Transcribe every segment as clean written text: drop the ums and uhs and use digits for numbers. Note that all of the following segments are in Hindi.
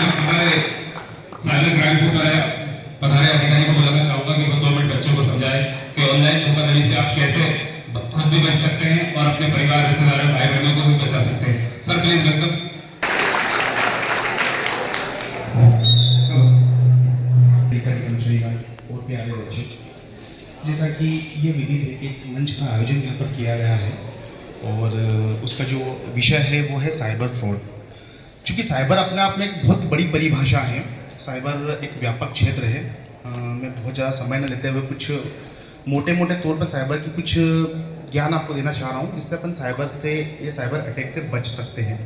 हमारे साइबर क्राइम से पधारे अधिकारी को बताना चाहूंगा कि वो 2 मिनट बच्चों को समझाए कि ऑनलाइन धोखाधड़ी से आप कैसे खुद भी बच सकते हैं और अपने परिवार, रिश्तेदारों, भाई बहनों को भी बचा सकते हैं। Sir please welcome. और प्यारे बच्चे, जैसा कि ये विधि है कि एक मंच का आयोजन यहाँ पर किया गया है और उसका जो विषय है वो है साइबर फ्रॉड। चूँकि साइबर अपने आप में एक बहुत बड़ी परिभाषा है, साइबर एक व्यापक क्षेत्र है। मैं बहुत ज़्यादा समय न लेते हुए कुछ मोटे मोटे तौर पर साइबर की कुछ ज्ञान आपको देना चाह रहा हूँ, जिससे अपन साइबर अटैक से बच सकते हैं।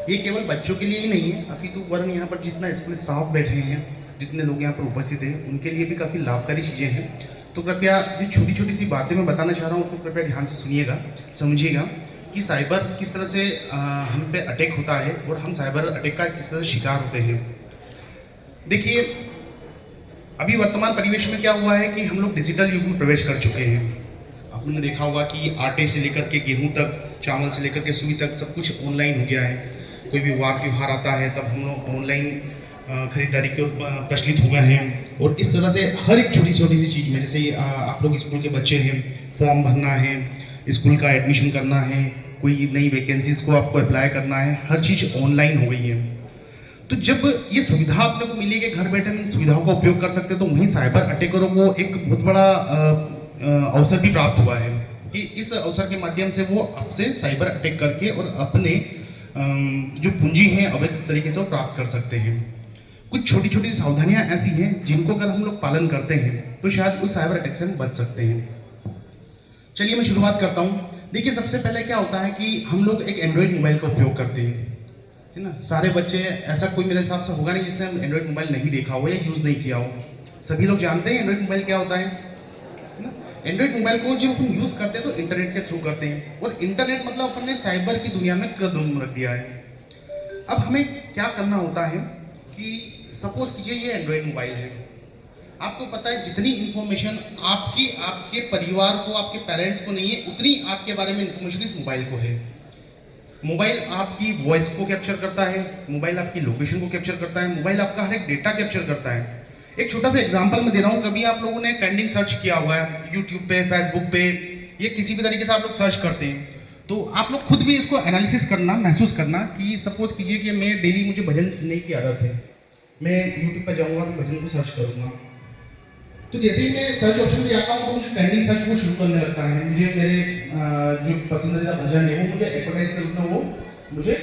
ये केवल बच्चों के लिए ही नहीं है, अपितु वरन यहाँ पर जितना स्कूल स्टाफ बैठे हैं, जितने लोग यहाँ पर उपस्थित हैं, उनके लिए भी काफ़ी लाभकारी चीज़ें हैं। तो कृपया जो छोटी छोटी सी बातें मैं बताना चाह रहा हूँ उसको कृपया ध्यान से सुनिएगा, समझिएगा कि साइबर किस तरह से हम पे अटैक होता है और हम साइबर अटैक का किस तरह से शिकार होते हैं। देखिए, अभी वर्तमान परिवेश में क्या हुआ है कि हम लोग डिजिटल युग में प्रवेश कर चुके हैं। आपने देखा होगा कि आटे से लेकर के गेहूं तक, चावल से लेकर के सुई तक सब कुछ ऑनलाइन हो गया है। कोई भी वार त्योहार आता है तब हम लोग ऑनलाइन खरीदारी की ओर प्रचलित हो गए हैं। और इस तरह से हर एक छोटी छोटी सी चीज़ में, जैसे आप लोग स्कूल के बच्चे हैं, फॉर्म भरना है, स्कूल का एडमिशन करना है, कोई नई वैकेंसीज को आपको अप्लाई करना है, हर चीज़ ऑनलाइन हो गई है। तो जब ये सुविधा अपने को मिली कि घर बैठे हम इन सुविधाओं का उपयोग कर सकते हैं, तो वहीं साइबर अटैकरों को एक बहुत बड़ा अवसर भी प्राप्त हुआ है कि इस अवसर के माध्यम से वो आपसे साइबर अटैक करके और अपने जो पूंजी है अवैध तरीके से वो प्राप्त कर सकते हैं। कुछ छोटी छोटी सावधानियां ऐसी हैं जिनको अगर हम लोग पालन करते हैं तो शायद उस साइबर अटैक से हम बच सकते हैं। चलिए मैं शुरुआत करता हूँ। देखिए, सबसे पहले क्या होता है कि हम लोग एक एंड्रॉयड मोबाइल का उपयोग करते हैं, है ना। सारे बच्चे, ऐसा कोई मेरे हिसाब से होगा नहीं जिसने एंड्रॉयड मोबाइल नहीं देखा हो या यूज़ नहीं किया हो। सभी लोग जानते हैं एंड्रॉयड मोबाइल क्या होता है ना। एंड्रॉयड मोबाइल को जब हम यूज़ करते हैं तो इंटरनेट के थ्रू करते हैं, और इंटरनेट मतलब अपन ने साइबर की दुनिया में कदम रख दिया है। अब हमें क्या करना होता है कि सपोज कीजिए ये एंड्रॉयड मोबाइल है, आपको पता है जितनी इन्फॉर्मेशन आपके परिवार को, आपके पेरेंट्स को नहीं है, उतनी आपके बारे में इन्फॉर्मेशन इस मोबाइल को है। मोबाइल आपकी वॉइस को कैप्चर करता है, मोबाइल आपकी लोकेशन को कैप्चर करता है, मोबाइल आपका हर एक डेटा कैप्चर करता है। एक छोटा सा एग्जांपल मैं दे रहा हूँ। कभी आप लोगों ने ट्रेंडिंग सर्च किया हुआ है यूट्यूब पे, फेसबुक पे, ये किसी भी तरीके से आप लोग सर्च करते हैं, तो आप लोग खुद भी इसको एनालिसिस करना, महसूस करना कि सपोज कीजिए कि मैं डेली, मुझे भजन सुनने की आदत है, मैं यूट्यूब पर जाऊँगा तो भजन को सर्च करूँगा। तो जैसे ही मैं सर्च ऑप्शन पे जाता हूँ तो मुझे ट्रेंडिंग सर्च वो शुरू करने लगता है। मुझे मेरे जो पसंदीदा भजन है वो मुझे एडवर्टाइज के रूप में वो मुझे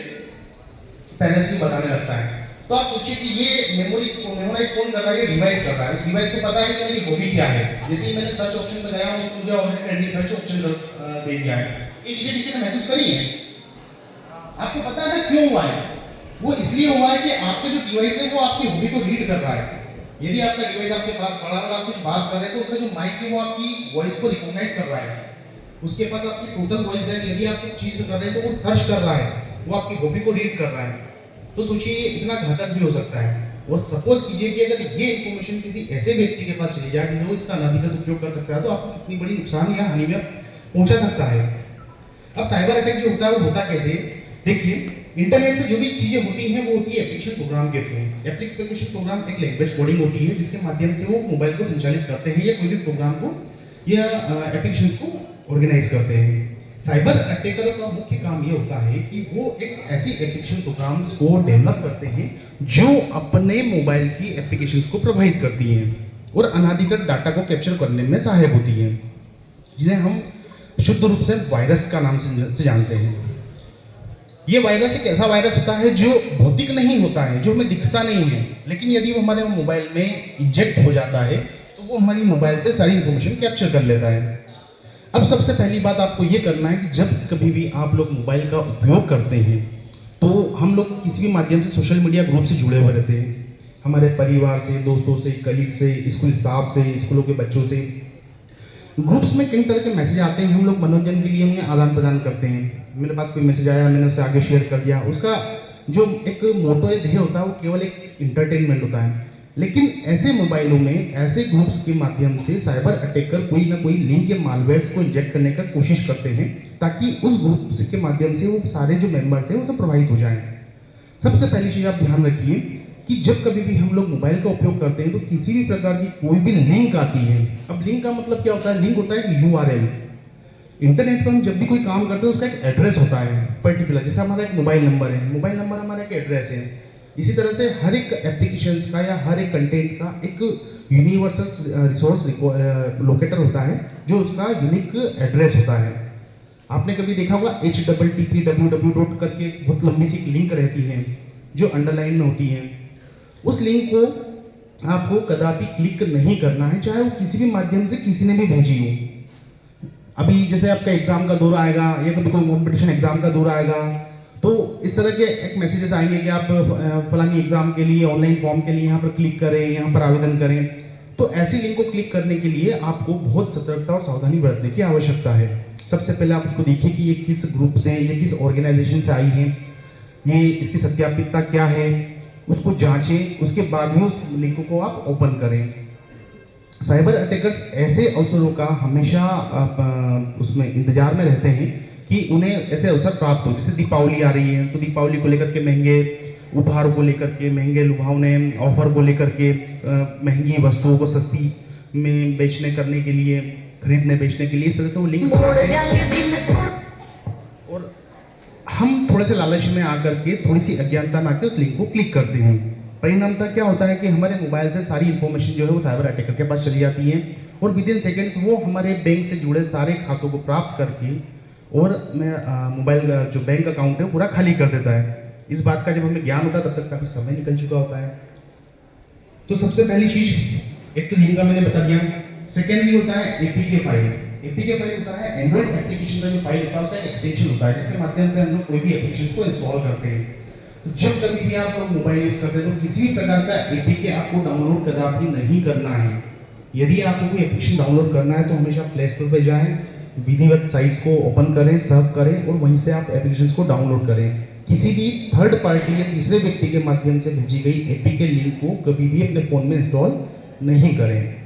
पहले से बताने लगता है। तो आप सोचिए कि ये मेमोराइज कौन कर रहा है? ये डिवाइस कर रहा है। उस डिवाइस को पता है कि मेरी हॉबी क्या है। जैसे ही मैंने सर्च ऑप्शन पे गया हूँ तो मुझे ऑलरेडी ट्रेंडिंग सर्च ऑप्शन दे दिया है। ये चीज़ें किसी ने महसूस करी है? आपको पता है ऐसा क्यों हुआ है? वो इसलिए हुआ है कि आपका जो डिवाइस है वो आपकी हॉबी को रीड कर रहा है। यदि आपका डिवाइस आपके पास खड़ा है और आप कुछ बात कर रहे हैं तो उसका जो माइक है वो आपकी वॉइस को रिकॉग्नाइज कर रहा है। उसके पास आपकी टोटल वॉइस है। यदि आप कुछ चीज़ कर रहे हैं तो वो सर्च कर रहा है, वो आपकी हॉबी को रीड कर रहा है। तो सोचिए ये इतना घातक भी हो सकता है। और सपोज कीजिए कि अगर ये इन्फॉर्मेशन किसी ऐसे व्यक्ति के पास चली जाए जिसको इसका अनाधिकृत उपयोग कर सकता है, तो आपको कितनी बड़ी नुकसान या हानि में पहुंचा सकता है। अब साइबर अटैक जो होता है वो होता कैसे? देखिए, इंटरनेट पे जो भी चीजें होती हैं वो होती है एप्लीकेशन प्रोग्राम के थ्रू। एप्लीकेशन प्रोग्राम एक लैंग्वेज कोडिंग होती है जिसके माध्यम से वो मोबाइल को संचालित करते हैं या कोई भी प्रोग्राम को या एप्लीकेशंस को ऑर्गेनाइज करते हैं। साइबर अटैकरों का मुख्य काम ये होता है कि वो एक ऐसी एप्लीकेशन प्रोग्राम्स को डेवलप करते हैं जो अपने मोबाइल की एप्लीकेशंस को प्रभावित करती हैं और अनाधिकृत डाटा को कैप्चर करने में सहायक होती हैं, जिसे हम शुद्ध रूप से वायरस का नाम से जानते हैं। ये वायरस एक ऐसा वायरस होता है जो भौतिक नहीं होता है, जो हमें दिखता नहीं है, लेकिन यदि वो हमारे मोबाइल में इंजेक्ट हो जाता है तो वो हमारी मोबाइल से सारी इंफॉर्मेशन कैप्चर कर लेता है। अब सबसे पहली बात आपको ये करना है कि जब कभी भी आप लोग मोबाइल का उपयोग करते हैं तो हम लोग किसी भी माध्यम से सोशल मीडिया ग्रुप से जुड़े हुए रहते हैं, हमारे परिवार से, दोस्तों से, कलीग से, स्कूल स्टाफ से, स्कूलों के बच्चों से। ग्रुप्स में कई तरह के मैसेज आते हैं, हम लोग मनोरंजन के लिए उन्हें आदान प्रदान करते हैं। मेरे पास कोई मैसेज आया, मैंने उसे आगे शेयर कर दिया। उसका जो एक मोटो या ध्येय होता है वो केवल एक इंटरटेनमेंट होता है। लेकिन ऐसे मोबाइलों में, ऐसे ग्रुप्स के माध्यम से साइबर अटैकर कोई ना कोई लिंक या मालवेयर्स को इंजेक्ट करने का कोशिश करते हैं ताकि उस ग्रुप के माध्यम से वो सारे जो मेंबर्स हैं वो सब प्रभावित हो जाएं। सबसे पहली चीज़ आप ध्यान रखिए कि जब कभी भी हम लोग मोबाइल का उपयोग करते हैं तो किसी भी प्रकार की कोई भी लिंक आती है, अब लिंक का मतलब क्या होता है? लिंक होता है कि URL। इंटरनेट पर हम जब भी कोई काम करते हैं उसका एक एड्रेस होता है पर्टिकुलर, जैसे हमारा एक मोबाइल नंबर है, मोबाइल नंबर हमारा एक एड्रेस है। इसी तरह से हर एक एप्लीकेशंस का या हर एक कंटेंट का एक यूनिवर्सल रिसोर्स लोकेटर होता है जो उसका यूनिक एड्रेस होता है। आपने कभी देखा होगा http करके बहुत लंबी सी लिंक रहती है जो अंडरलाइन में होती है। उस लिंक को आपको कदापि क्लिक नहीं करना है, चाहे वो किसी भी माध्यम से किसी ने भी भेजी हो। अभी जैसे आपका एग्जाम का दौर आएगा या कभी कोई कॉम्पिटिशन एग्जाम का दौर आएगा तो इस तरह के एक मैसेजेस आएंगे कि आप फलानी एग्जाम के लिए ऑनलाइन फॉर्म के लिए यहाँ पर क्लिक करें, यहाँ पर आवेदन करें। तो ऐसी लिंक को क्लिक करने के लिए आपको बहुत सतर्कता और सावधानी बरतने की आवश्यकता है। सबसे पहले आप उसको देखिए कि ये किस ग्रुप से, ये किस ऑर्गेनाइजेशन से आई है, ये इसकी सत्यापितता क्या है, उसको जांचें, उसके बाद में उस लिंक को आप ओपन करें। साइबर अटैकर्स ऐसे अवसरों का हमेशा उसमें इंतजार में रहते हैं कि उन्हें ऐसे अवसर प्राप्त हो। जैसे दीपावली आ रही है तो दीपावली को लेकर के महंगे उपहार को लेकर के, महंगे लुभावने ऑफर को लेकर के, महंगी वस्तुओं को सस्ती में बेचने करने के लिए, खरीदने बेचने के लिए इस तरह से वो लिंक और हम थोड़े से लालच में आकर के, थोड़ी सी अज्ञानता में आकर उस लिंक को क्लिक करते हैं। परिणामतः क्या होता है कि हमारे मोबाइल से सारी इन्फॉर्मेशन जो है वो साइबर अटैकर के पास चली जाती है और विद इन सेकेंड्स वो हमारे बैंक से जुड़े सारे खातों को प्राप्त करके और मोबाइल का जो बैंक अकाउंट है पूरा खाली कर देता है। इस बात का जब हमें ज्ञान होता है तब तक काफ़ी समय निकल चुका होता है। तो सबसे पहली चीज़, एक तो लिंक का मैंने बता दिया। सेकेंडली होता है APK फाइल। APK फाइल होता है एंड्रॉइड एप्लीकेशन का जो फाइल होता है उसका एक एक्सटेंशन होता है जिसके माध्यम से हम लोग कोई भी एप्लीकेशन को इंस्टॉल करते हैं। तो जब कभी भी आप लोग मोबाइल यूज करते हैं तो किसी भी प्रकार का APK आपको डाउनलोड कदापि नहीं करना है। यदि आपको कोई एप्लीकेशन डाउनलोड करना है तो हमेशा प्ले स्टोर पर जाएं, विधिवत साइट्स को ओपन करें, सर्व करें और वहीं से आप एप्लीकेशंस को डाउनलोड करें। किसी भी थर्ड पार्टी या तीसरे व्यक्ति के माध्यम से भेजी गई APK लिंक को कभी भी अपने फ़ोन में इंस्टॉल नहीं करें।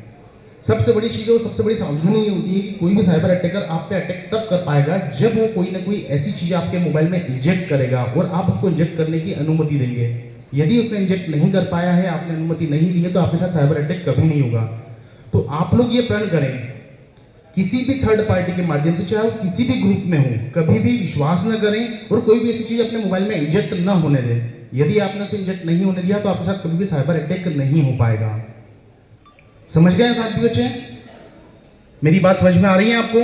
सबसे बड़ी चीज़ और सबसे बड़ी सावधानी ये होती है कि कोई भी साइबर अटैकर आप पे अटैक तब कर पाएगा जब वो कोई ना कोई ऐसी चीज़ आपके मोबाइल में इंजेक्ट करेगा और आप उसको इंजेक्ट करने की अनुमति देंगे। यदि उसने इंजेक्ट नहीं कर पाया है, आपने अनुमति नहीं दी है, तो आपके साथ साइबर अटैक कभी नहीं होगा। तो आप लोग ये प्रण करें, किसी भी थर्ड पार्टी के माध्यम से, चाहे वो किसी भी ग्रुप में हो, कभी भी विश्वास न करें और कोई भी ऐसी चीज़ अपने मोबाइल में इंजेक्ट न होने दें। यदि आपने उसे इंजेक्ट नहीं होने दिया तो आपके साथ कभी भी साइबर अटैक नहीं हो पाएगा। समझ गए साथी बच्चे? मेरी बात समझ में आ रही है आपको?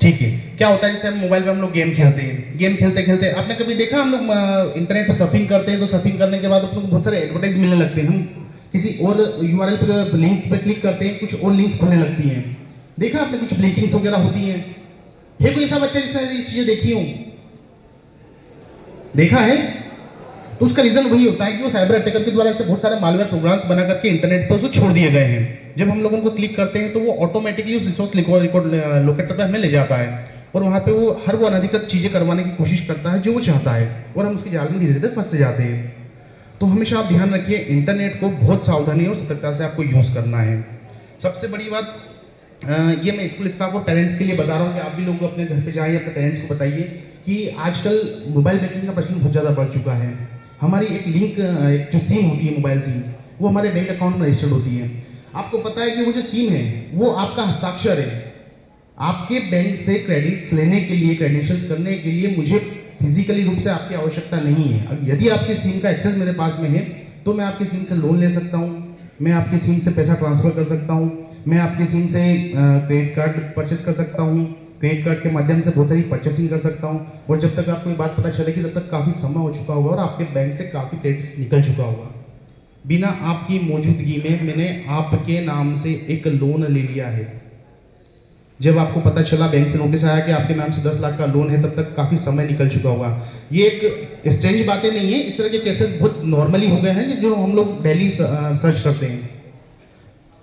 ठीक है। क्या होता है जैसे हम मोबाइल पे हम लोग गेम खेलते हैं, गेम खेलते खेलते आपने कभी देखा हम लोग इंटरनेट पर सर्फिंग करते हैं तो सर्फिंग करने के बाद अपने को बहुत सारे एडवर्टाइज मिलने लगते हैं। हम किसी और URL पर लिंक पे क्लिक करते हैं, कुछ और लिंक्स खुलने लगती हैं। देखा आपने कुछ ब्लिंकिंग्स वगैरह होती हैं? है कोई ऐसा बच्चा जिसने ये चीजें देखी हो? देखा है? तो उसका रीजन वही होता है कि वो साइबर अटैकर के द्वारा ऐसे बहुत सारे मालवेयर प्रोग्राम्स बना करके इंटरनेट पर उसको छोड़ दिए गए हैं। जब हम लोग उनको क्लिक करते हैं तो वो ऑटोमेटिकली उस रिसोर्स लोकेटर पर हमें ले जाता है और वहाँ पे वो अनधिकृत चीज़ें करवाने की कोशिश करता है जो वो चाहता है और हम उसके जाल में धीरे धीरे फंस जाते हैं। तो हमेशा आप ध्यान रखिए, इंटरनेट को बहुत सावधानी और सतर्कता से आपको यूज़ करना है। सबसे बड़ी बात ये मैं स्कूल स्टाफ और पेरेंट्स के लिए बता रहा हूँ कि आप भी लोग अपने घर पे जाइए, अपने पेरेंट्स को बताइए कि आजकल मोबाइल बैंकिंग का प्रचलन बहुत ज़्यादा बढ़ चुका है। हमारी एक लिंक, एक जो सिम होती है मोबाइल सिम, वो हमारे बैंक अकाउंट में रजिस्टर्ड होती है। आपको पता है कि वो जो सिम है वो आपका हस्ताक्षर है। आपके बैंक से क्रेडिट्स लेने के लिए, क्रेडेंशियल्स करने के लिए मुझे फिजिकली रूप से आपकी आवश्यकता नहीं है। अब यदि आपके सिम का एक्सेस मेरे पास में है तो मैं आपकी सिम से लोन ले सकता हूँ, मैं आपकी सिम से पैसा ट्रांसफर कर सकता हूँ, मैं आपकी सिम से क्रेडिट कार्ड परचेस कर सकता हूँ, क्रेडिट कार्ड के माध्यम से बहुत सारी परचेसिंग कर सकता हूँ। और जब तक आपको ये बात पता चलेगी तब तक काफ़ी समय हो चुका होगा और आपके बैंक से काफ़ी क्रेडिट्स निकल चुका होगा। बिना आपकी मौजूदगी में मैंने आपके नाम से एक लोन ले लिया है। जब आपको पता चला, बैंक से नोटिस आया कि आपके नाम से 10 लाख का लोन है, तब तक काफ़ी समय निकल चुका होगा। ये एक स्ट्रेंज बातें नहीं है, इस तरह के केसेस बहुत नॉर्मली हो गए हैं जो हम लोग डेली सर्च करते हैं।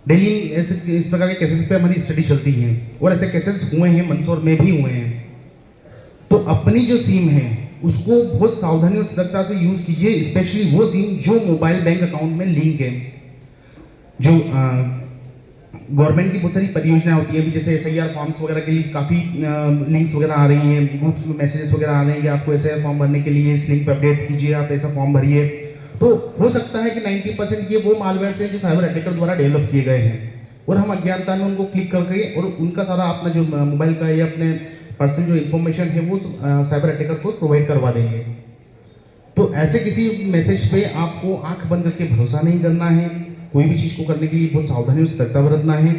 डेली ऐसे इस प्रकार के केसेस पे हमारी स्टडी चलती है और ऐसे केसेस हुए हैं, मंदसौर में भी हुए हैं। तो अपनी जो सिम है उसको बहुत सावधानी और सतर्कता से यूज़ कीजिए, स्पेशली वो सिम जो मोबाइल बैंक अकाउंट में लिंक है। जो गवर्नमेंट की बहुत सारी परियोजनाएं होती है, जैसे SIR फॉर्म्स वगैरह के लिए काफ़ी लिंक्स वगैरह आ रही हैं, ग्रुप्स में मैसेजेस वगैरह आ रहे हैं कि आपको SIR फॉर्म भरने के लिए इस लिंक पर अपडेट्स कीजिए, आप ऐसा फॉर्म भरिए। तो हो सकता है कि 90% ये वो मालवेयर हैं जो साइबर अटैकर द्वारा डेवलप किए गए हैं और हम अज्ञानता में उनको क्लिक करके और उनका सारा अपना जो मोबाइल का या अपने पर्सनल जो इन्फॉर्मेशन है वो साइबर अटैकर को प्रोवाइड करवा देंगे। तो ऐसे किसी मैसेज पे आपको आंख बंद करके भरोसा नहीं करना है। कोई भी चीज़ को करने के लिए बहुत सावधानी और सतर्कता बरतना है।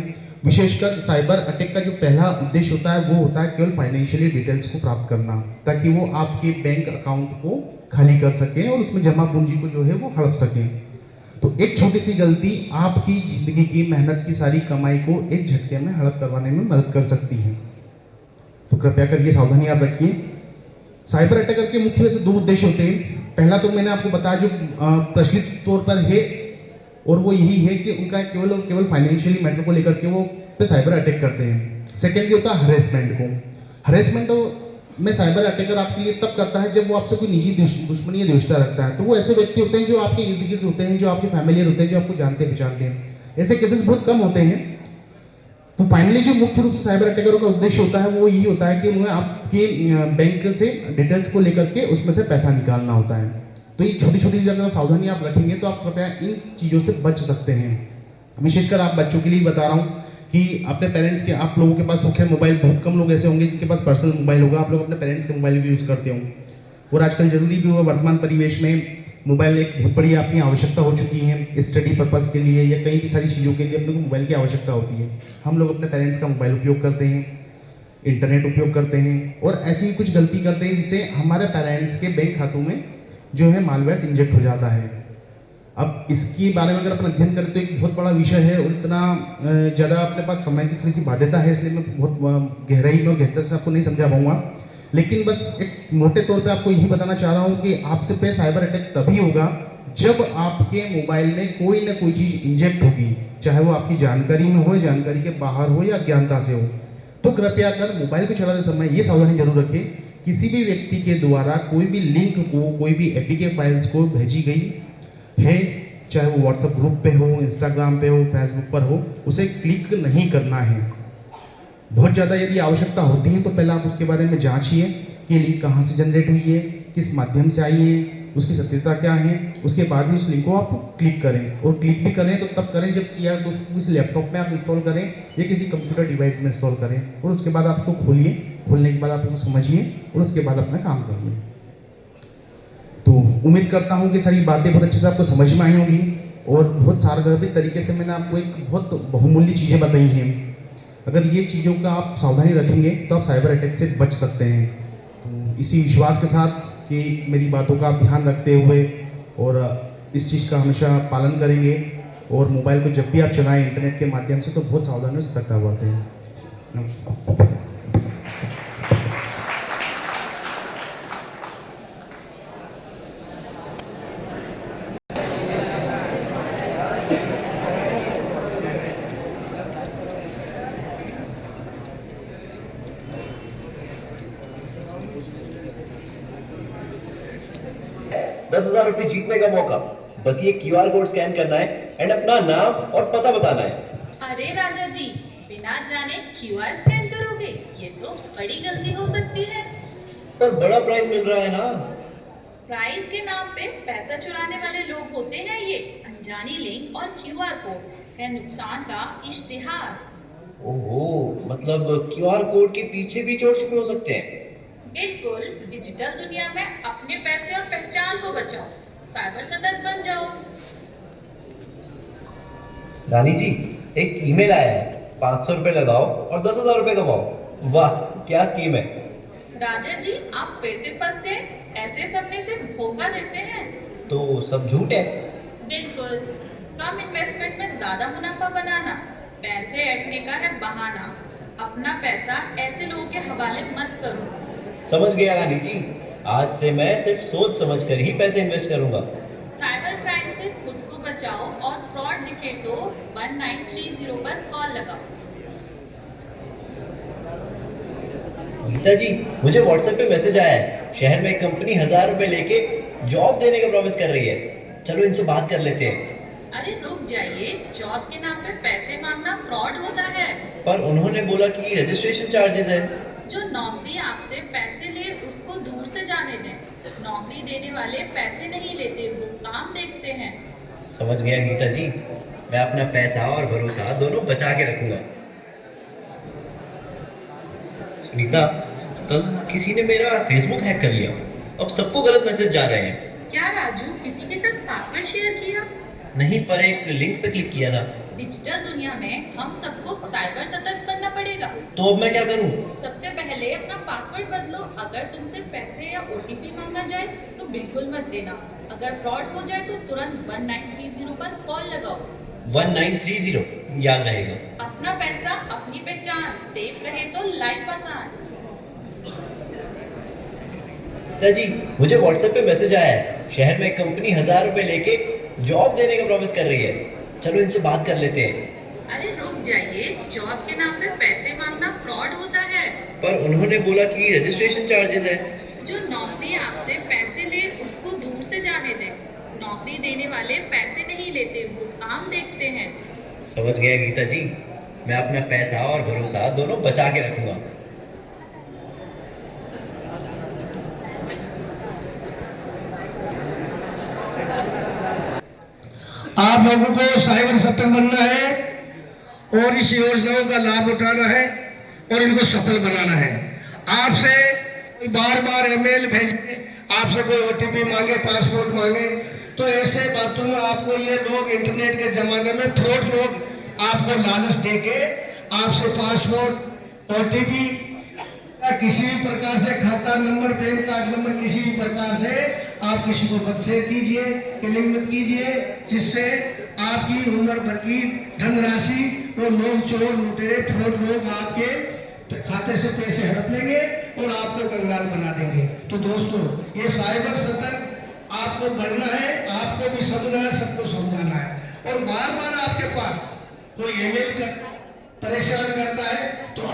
विशेषकर साइबर अटैक का जो पहला उद्देश्य होता है वो होता है केवल फाइनेंशियली डिटेल्स को प्राप्त करना, ताकि वो आपके बैंक अकाउंट को खाली कर सकें और उसमें जमा पूंजी को जो है वो हड़प सकें। तो एक छोटी सी गलती आपकी जिंदगी की मेहनत की सारी कमाई को एक झटके में हड़प करवाने में मदद कर सकती है। तो कृपया करके सावधानी आप रखिए। साइबर अटैकर के मुख्य वैसे दो उद्देश्य होते हैं। पहला तो मैंने आपको बताया जो प्रचलित तौर पर है और वो यही है कि उनका केवल और केवल फाइनेंशियली मैटर को लेकर के वो पे साइबर अटैक करते हैं। सेकेंडली होता है हरेसमेंट को। हरेसमेंट में साइबर अटैकर आपके लिए तब करता है जब वो आपसे कोई निजी दुश्मनी या द्वेषता रखता है। तो वो ऐसे व्यक्ति होते हैं जो आपके इर्द गिर्द होते हैं, जो आपके फैमिलियर होते हैं, जो आपको जानते पहचानते हैं। ऐसे केसेस बहुत कम होते हैं। तो फाइनली जो मुख्य रूप से साइबर अटैकरों का उद्देश्य होता है वो यही होता है कि उन्हें आपके बैंक से डिटेल्स को लेकर के उसमें से पैसा निकालना होता है। तो ये छोटी छोटी अगर सावधानी आप रखेंगे तो आप कृपया इन चीज़ों से बच सकते हैं। विशेषकर आप बच्चों के लिए बता रहा हूँ कि अपने पेरेंट्स के, आप लोगों के पास मुख्य मोबाइल, बहुत कम लोग ऐसे होंगे जिनके पास पर्सनल मोबाइल होगा। आप लोग अपने पेरेंट्स के मोबाइल भी यूज़ करते होंगे और आजकल जरूरी भी हुआ वर्तमान परिवेश में मोबाइल एक बहुत बड़ी आपकी आवश्यकता हो चुकी है। स्टडी पर्पज़ के लिए या कई भी सारी चीज़ों के लिए अपने को मोबाइल की आवश्यकता होती है। हम लोग अपने पेरेंट्स का मोबाइल उपयोग करते हैं, इंटरनेट उपयोग करते हैं और ऐसी कुछ गलती करते हैं जिससे हमारे पेरेंट्स के बैंक खातों में जो है मालवेयर इंजेक्ट हो जाता है। अब इसके बारे में अगर अपन अध्ययन करें तो एक बहुत बड़ा विषय है और इतना ज़्यादा अपने पास समय की थोड़ी सी बाध्यता है, इसलिए मैं बहुत गहराई में और गहनता से आपको नहीं समझा पाऊंगा। लेकिन बस एक मोटे तौर पे आपको यही बताना चाह रहा हूँ कि आपसे पे साइबर अटैक तभी होगा जब आपके मोबाइल में कोई ना कोई चीज़ इंजेक्ट होगी, चाहे वो आपकी जानकारी में हो, जानकारी के बाहर हो या अज्ञानता से हो। तो कृपया कर मोबाइल को चलाते समय ये सावधानी जरूर रखें, किसी भी व्यक्ति के द्वारा कोई भी लिंक को, कोई भी एपीके फाइल्स को भेजी गई है, चाहे वो व्हाट्सएप ग्रुप पे हो, इंस्टाग्राम पे हो, फेसबुक पर हो, उसे क्लिक नहीं करना है। बहुत ज़्यादा यदि आवश्यकता होती है तो पहले आप उसके बारे में जांचिए कि लिंक कहाँ से जनरेट हुई है, किस माध्यम से आई है, उसकी सत्यता क्या है। उसके बाद ही उस लिंक को आप क्लिक करें और क्लिक भी करें तो तब करें जब किया तो उसको किसी लैपटॉप में आप इंस्टॉल करें या किसी कंप्यूटर डिवाइस में इंस्टॉल करें और उसके बाद आप उसको खोलिए। खोलने के बाद आप उसको समझिए और उसके बाद अपना काम करिए। तो उम्मीद करता हूँ कि सारी बातें बहुत अच्छे से आपको समझ में आई होंगी और बहुत सारगर्भित तरीके से मैंने आपको एक बहुत बहुमूल्य चीज़ें बताई हैं। अगर ये चीज़ों का आप सावधानी रखेंगे तो आप साइबर अटैक से बच सकते हैं। तो इसी विश्वास के साथ कि मेरी बातों का आप ध्यान रखते हुए और इस चीज़ का हमेशा पालन करेंगे और मोबाइल को जब भी आप चलाएं इंटरनेट के माध्यम से तो बहुत सावधानी और सतर्कता बरतें। ₹10,000 जीतने का मौका। बस ये QR कोड स्कैन करना है एंड अपना नाम और पता बताना है। अरे राजा जी, बिना जाने QR स्कैन करोगे? ये तो बड़ी गलती हो सकती है। पर बड़ा प्राइज मिल रहा है ना। प्राइज के नाम पे पैसा चुराने वाले लोग होते हैं ये। अनजानी लिंक और QR कोड है नुकसान का इश्तिहार। ओहो, मतलब QR कोड के पीछे भी चोर छिपे हो सकते हैं। बिल्कुल, डिजिटल दुनिया में अपने पैसे और पहचान को बचाओ, साइबर सतर्क बन जाओ। रानी जी, एक ईमेल आया है, ₹500 लगाओ और ₹10,000 कमाओ। वाह, क्या स्कीम है। राजा जी, आप फिर से फंस गए। ऐसे सपने से धोखा देते हैं। तो सब झूठ है। बिल्कुल, कम इन्वेस्टमेंट में ज्यादा मुनाफा बनाना, पैसे ऐंठने का है बहाना। अपना पैसा ऐसे लोगों के हवाले मत करो। समझ गया रानी जी, आज से मैं सिर्फ सोच समझ कर ही पैसे इन्वेस्ट करूंगा। साइबर क्राइम से खुद को बचाओ और फ्रॉड दिखे तो 1930 पर कॉल लगाओ। गीता जी, मुझे व्हाट्सएप पे मैसेज आया है, शहर में एक कंपनी ₹1,000 लेके जॉब देने का प्रॉमिस कर रही है। चलो इनसे बात कर लेते हैं। अरे रुक जाइए, जॉब के नाम पे पैसे मांगना फ्रॉड होता है। पर उन्होंने बोला कि रजिस्ट्रेशन चार्जेस है। जो नौकरी आपसे पैसे ले उसको दूर से जाने दें। नौकरी नौकरी देने वाले पैसे नहीं लेते, वो काम देखते हैं। समझ गया गीता जी, मैं अपना पैसा और भरोसा दोनों बचा के रखूंगा। नीता, कल किसी ने मेरा फेसबुक हैक कर लिया। अब सबको गलत मैसेज जा रहे हैं। क्या राजू, किसी के साथ पासवर्ड शेयर किया? नहीं, पर एक लिंक पे क्लिक किया था। डिजिटल दुनिया में हम सबको साइबर सतर्क बनना पड़ेगा। तो अब मैं क्या करूं? सबसे पहले अपना पासवर्ड बदलो। अगर तुमसे पैसे या ओटीपी मांगा जाए तो बिल्कुल मत देना। अगर फ्रॉड हो जाए तो तुरंत 1930 पर कॉल लगाओ। 1930 याद रहेगा। अपना पैसा अपनी पहचान, सेफ रहे तो लाइफ आसान। जी, मुझे व्हाट्सएप पे मैसेज आया है। शहर में एक कंपनी 1000 रुपए लेके जॉब देने का प्रॉमिस कर रही है। चलो इनसे बात कर लेते हैं। अरे रुक जाइए, जॉब के नाम पे पैसे मांगना फ्रॉड होता है। पर उन्होंने बोला कि रजिस्ट्रेशन चार्जेस है। जो नौकरी आपसे पैसे ले उसको दूर से जाने दें। नौकरी देने वाले पैसे नहीं लेते, वो काम देखते हैं। समझ गया गीता जी, मैं अपना पैसा और भरोसा दोनों बचा के रखूंगा। आप लोगों को साइबर सतर्क बनना है और इस योजनाओं का लाभ उठाना है और इनको सफल बनाना है। आपसे बार बार ईमेल भेजे, आपसे कोई ओटीपी मांगे, पासपोर्ट मांगे, तो ऐसे बातों में आपको ये लोग इंटरनेट के जमाने में फ्रॉड लोग आपको लालच देके आपसे पासपोर्ट, ओटीपी या किसी भी प्रकार से खाता नंबर, बैंक कार्ड नंबर, किसी भी प्रकार से आप किसी को मत शेयर कीजिए, क्लिक मत कीजिए, जिससे आपकी उम्र भर की धनराशि वो लोग, चोर लुटेरे, फ्रॉड लोग आपके खाते से पैसे हड़प लेंगे और आपको कंगाल बना देंगे। तो दोस्तों, ये साइबर सतर्क आपको बनना है, आपको भी समझना है, सबको समझाना है। और बार बार आपके पास कोई ईमेल कर परेशान करता है तो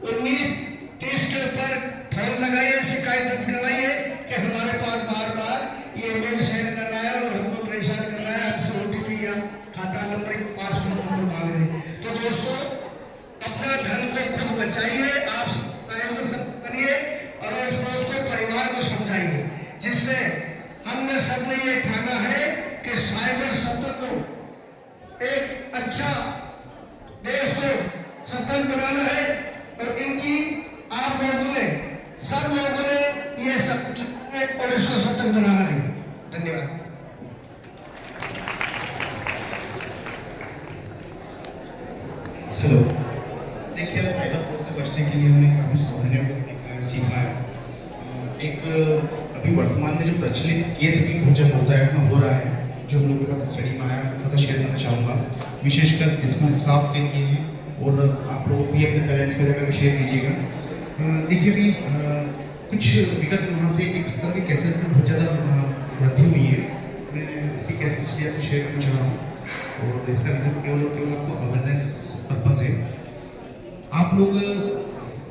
1930 के ऊपर फोन लगाइए, शिकायत दर्ज करवाइए कि हमारे पास बार बार ये ईमेल शेयर कर रहा है और हमको परेशान कर रहा है, हमसे ओटीपी या खाता नंबर, पासपोर्ट नंबर मांग रहे हैं। तो दोस्तों, अपना धन को खुद बचाइए, आप सब बनिए और इस बात को परिवार को समझाइए, जिससे हमने सबने ये ठाना है कि साइबर सतर्क को एक अच्छा देश को सतर्क बनाना है। और इनकी आप लोगों ने, सब लोगों ने ये सब किया है और इसको सतर्क बनाना है। धन्यवाद। हेलो, देखिए, साइबर फ्रॉड से बचने के लिए हमने काफ़ी सावधानियों को सीखा है। एक अभी वर्तमान में जो प्रचलित केस भी भोजन होता है, हो रहा है, जो हम लोगों के पास स्टडी में आया, मैं थोड़ा शेयर करना चाहूँगा। विशेषकर इसमें स्टाफ के लिए है और आप लोग भी अपने पेरेंट्स के जगह शेयर कीजिएगा। देखिए, भी कुछ विगत वहाँ से एक इस तरह के केसेस में बहुत ज़्यादा वृद्धि हुई है। मैं उसकी केसेस आपसे शेयर करना चाह रहा हूँ और इसका रीज़न केवल आपको अवेयरनेस पर्पज़ है। आप लोग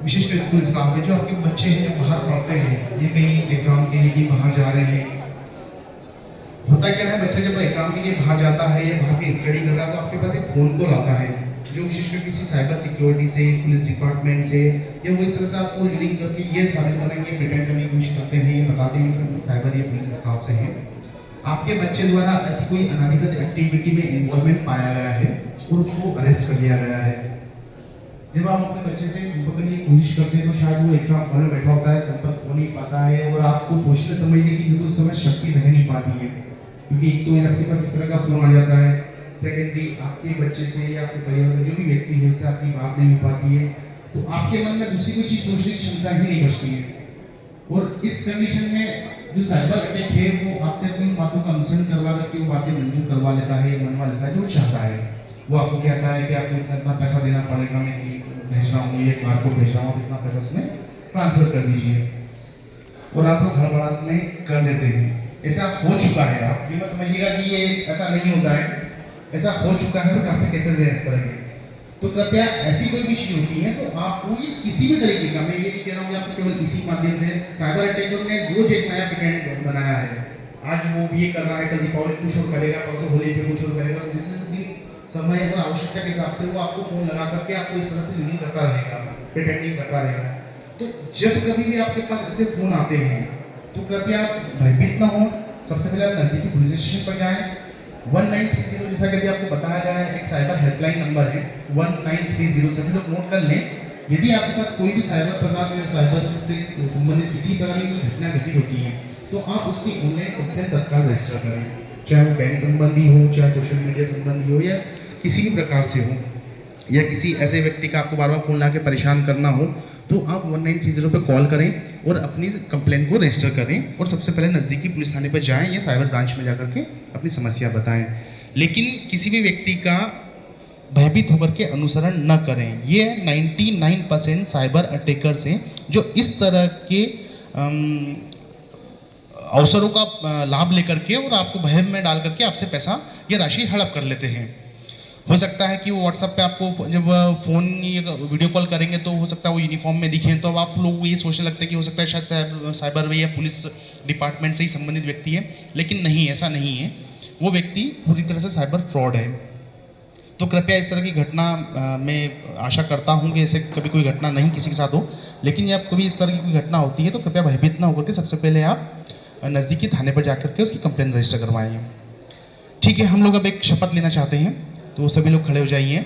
विशेषकर स्कूल स्टाफ है, जो आपके बच्चे हैं जो बाहर पढ़ते हैं, ये कहीं एग्ज़ाम के लिए कि बाहर जा रहे हैं, होता क्या है, बच्चा जब एग्ज़ाम के लिए बाहर जाता है या बाहर की स्टडी कर रहा है तो आपके पास एक फ़ोन कॉल आता है, जो विशेषकर किसी साइबर सिक्योरिटी से, पुलिस डिपार्टमेंट से, या वो इस तरह से आपको लीडिंग करके ये साबित करेंगे, प्रिटेंड करने की कोशिश करते हैं, ये बताते हैं कि साइबर या पुलिस स्टाफ से हैं। आपके बच्चे द्वारा ऐसी कोई अनाधिकृत एक्टिविटी में इन्वॉल्वमेंट पाया गया है और उसको अरेस्ट कर लिया गया है। जब आप अपने बच्चे से संपर्क करने की कोशिश करते हैं तो शायद वो एग्जाम हॉल में बैठा होता है, संपर्क हो नहीं पाता है और आपको सोचने समझने की बिल्कुल समय शक्ति रह नहीं पाती है, क्योंकि एक तो आपके पास इस तरह का फोन आ जाता है, सेकेंडरी आपके बच्चे से या आपके परिवार में जो भी व्यक्ति है उससे आपकी बात नहीं हो पाती है, तो आपके मन में दूसरी कोई चीज सोचने की क्षमता ही नहीं बचती है। और इस कंडीशन में जो साइबर अटैक है वो आपसे अपनी बातों का अनुसरण करवा करके वो बातें मंजूर करवा लेता है, मनवा लेता है जो चाहता है। वो आपको कहता है कि आपको इतना पैसा देना पड़ेगा, मैं भेज रहा हूँ, ये बार को भेज रहा हूँ, इतना पैसा उसमें ट्रांसफर कर दीजिए, और आप लोग हड़बड़ाहट में कर देते हैं। ऐसा हो चुका है, आप ये मत समझिएगा कि ये ऐसा नहीं होता है, ऐसा हो चुका है और काफ़ी केसेस हैं इस तरह के। तो कृपया ऐसी कोई भी चीज़ होती है तो आपको ये किसी भी तरीके का, मैं ये नहीं कह रहा हूँ कि आपको केवल इसी माध्यम से, साइबर अटैकर ने रोज एक नया पेटेंट बनाया है, आज वो ये कर रहा है, कल दीपावली कुछ और करेगा, परसों होली पे कुछ और करेगा, जिससे समय और आवश्यकता के हिसाब से वो आपको फोन लगा करके आपको इस तरह से लीडिंग करता रहेगा, प्रिटेंडिंग करता रहेगा। तो जब कभी भी आपके पास ऐसे फोन आते हैं तो कृपया आप भयभीत ना हो। सबसे पहले आप नज़दीकी पुलिस स्टेशन पर जाएं। 1930 जैसा कि अभी आपको बताया गया है, एक साइबर हेल्पलाइन नंबर है 1930। सभी लोग नोट कर लें। यदि आपके साथ कोई भी साइबर प्रकार या साइबर से संबंधित किसी प्रकार की घटना घटित होती है तो आप उसकी ऑनलाइन कंप्लेंट तत्काल रजिस्टर करें, चाहे वो बैंक संबंधी हो, चाहे सोशल मीडिया संबंधी हो, या किसी भी प्रकार से हो, या किसी ऐसे व्यक्ति का आपको बार बार फ़ोन ला के परेशान करना हो, तो आप 1930 पर कॉल करें और अपनी कंप्लेंट को रजिस्टर करें और सबसे पहले नज़दीकी पुलिस थाने पर जाएं या साइबर ब्रांच में जाकर के अपनी समस्या बताएं। लेकिन किसी भी व्यक्ति का भयभीत होकर के अनुसरण न करें। ये 99% साइबर अटैकर्स हैं जो इस तरह के अवसरों का लाभ लेकर के और आपको भय में डाल करके आपसे पैसा या राशि हड़प कर लेते हैं। हो सकता है कि वो व्हाट्सएप पे आपको जब फ़ोन वीडियो कॉल करेंगे तो हो सकता है वो यूनिफॉर्म में दिखें, तो अब आप लोग ये सोचने लगते हैं कि हो सकता है शायद साइबर या पुलिस डिपार्टमेंट से ही संबंधित व्यक्ति है, लेकिन नहीं, ऐसा नहीं है। वो व्यक्ति पूरी तरह से साइबर फ्रॉड है। तो कृपया इस तरह की घटना मैं आशा करता हूँ कि ऐसे कभी कोई घटना नहीं किसी के साथ हो, लेकिन जब कभी इस तरह की कोई घटना होती है तो कृपया भयभीत ना होकर के सबसे पहले आप नज़दीकी थाने पर जाकर के उसकी कंप्लेंट रजिस्टर करवाएं। ठीक है, हम लोग अब एक शपथ लेना चाहते हैं, तो सभी लोग खड़े हो जाइए।